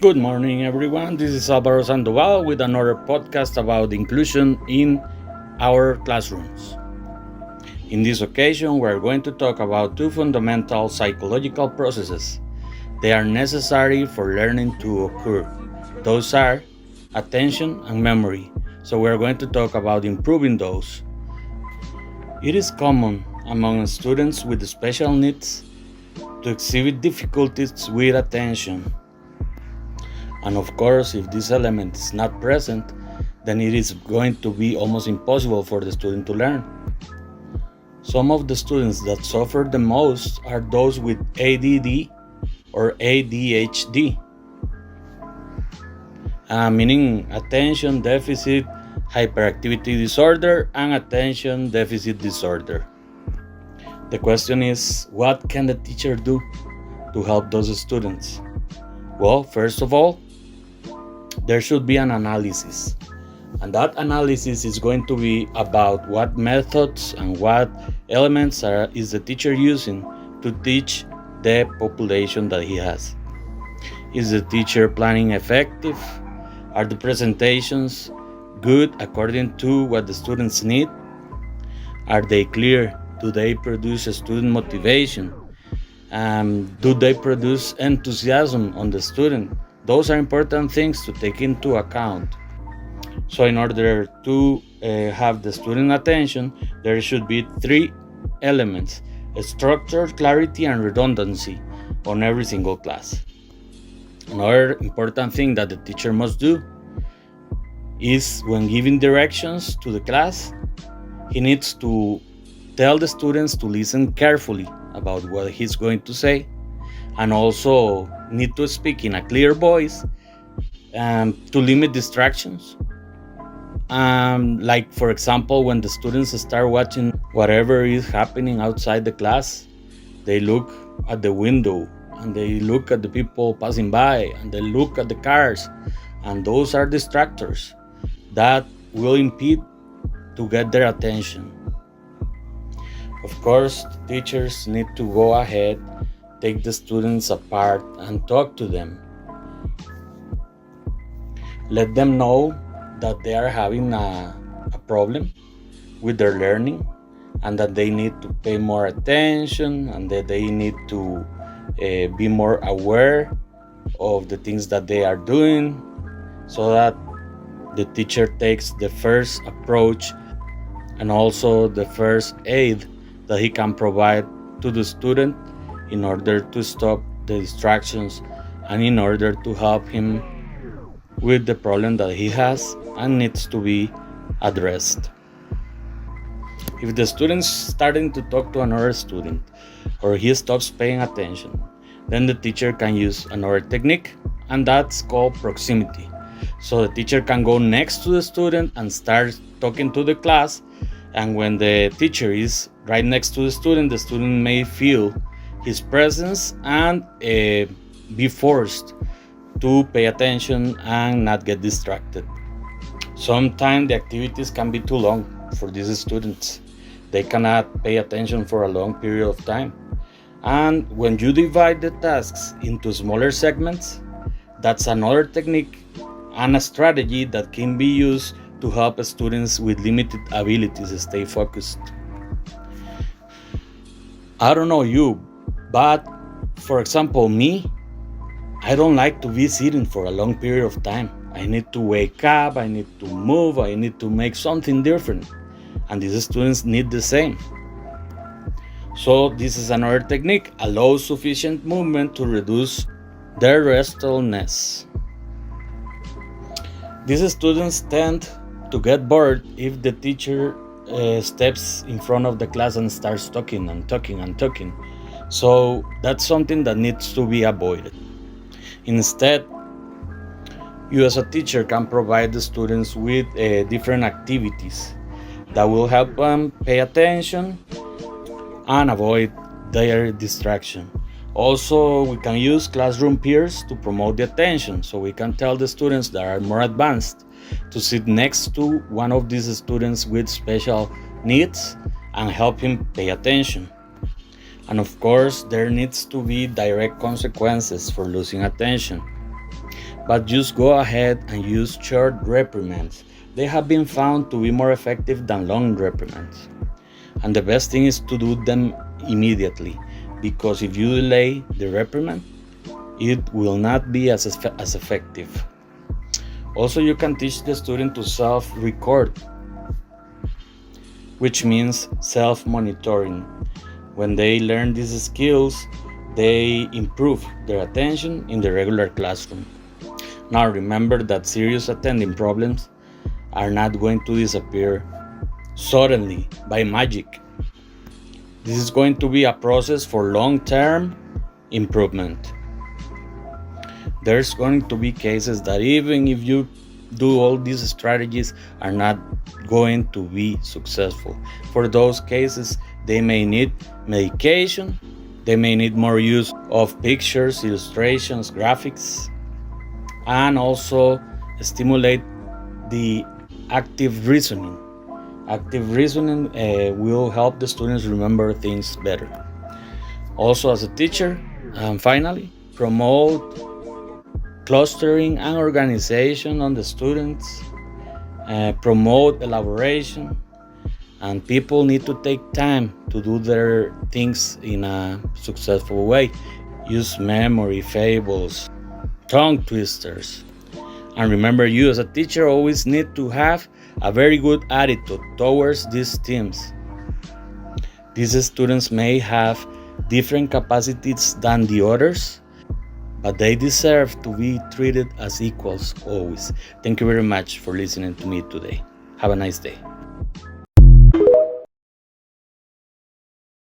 Good morning, everyone. This is Alvaro Sandoval with another podcast about inclusion in our classrooms. In this occasion, we are going to talk about two fundamental psychological processes. They are necessary for learning to occur. Those are attention and memory. So we are going to talk about improving those. It is common among students with special needs to exhibit difficulties with attention. And of course, if this element is not present, then it is going to be almost impossible for the student to learn. Some of the students that suffer the most are those with ADD or ADHD, meaning attention deficit hyperactivity disorder and attention deficit disorder. The question is, what can the teacher do to help those students? Well, first of all, there should be an analysis. And that analysis is going to be about what methods and what elements is the teacher using to teach the population that he has. Is the teacher planning effective? Are the presentations good according to what the students need? Are they clear? Do they produce a student motivation? Do they produce enthusiasm on the student? Those are important things to take into account. So in order to have the student attention, there should be three elements: structure, clarity, and redundancy on every single class. Another important thing that the teacher must do is, when giving directions to the class, he needs to tell the students to listen carefully about what he's going to say, and also need to speak in a clear voice to limit distractions. Like, for example, when the students start watching whatever is happening outside the class, they look at the window and they look at the people passing by and they look at the cars, and those are distractors that will impede to get their attention. Of course, teachers need to go ahead, take the students apart and talk to them. Let them know that they are having a problem with their learning and that they need to pay more attention and that they need to be more aware of the things that they are doing, so that the teacher takes the first approach and also the first aid that he can provide to the student in order to stop the distractions and in order to help him with the problem that he has and needs to be addressed. If the student's starting to talk to another student or he stops paying attention, then the teacher can use another technique, and that's called proximity. So the teacher can go next to the student and start talking to the class, and when the teacher is right next to the student may feel his presence and be forced to pay attention and not get distracted. Sometimes the activities can be too long for these students. They cannot pay attention for a long period of time. And when you divide the tasks into smaller segments, that's another technique and a strategy that can be used to help students with limited abilities stay focused. I don't know you, but for example, me, I don't like to be sitting for a long period of time. I need to wake up, I need to move, I need to make something different. And these students need the same. So this is another technique, allow sufficient movement to reduce their restlessness. These students tend to get bored if the teacher steps in front of the class and starts talking and talking and talking. So that's something that needs to be avoided. Instead, you as a teacher can provide the students with different activities that will help them pay attention and avoid their distraction. Also, we can use classroom peers to promote the attention. So we can tell the students that are more advanced to sit next to one of these students with special needs and help him pay attention. And of course, there needs to be direct consequences for losing attention. but just go ahead and use short reprimands. They have been found to be more effective than long reprimands. And the best thing is to do them immediately, because if you delay the reprimand, it will not be as effective. Also, you can teach the student to self-record, which means self-monitoring. When they learn these skills, they improve their attention in the regular classroom. Now remember that serious attending problems are not going to disappear suddenly by magic. This is going to be a process for long-term improvement. There's going to be cases that even if you do all these strategies are not going to be successful. For those cases, they may need medication, they may need more use of pictures, illustrations, graphics, and also stimulate the active reasoning. Active reasoning will help the students remember things better. Also, as a teacher, finally, promote clustering and organization on the students, promote elaboration, and people need to take time to do their things in a successful way. Use memory, fables, tongue twisters. And remember, you as a teacher always need to have a very good attitude towards these teams. These students may have different capacities than the others, but they deserve to be treated as equals always. Thank you very much for listening to me today. Have a nice day.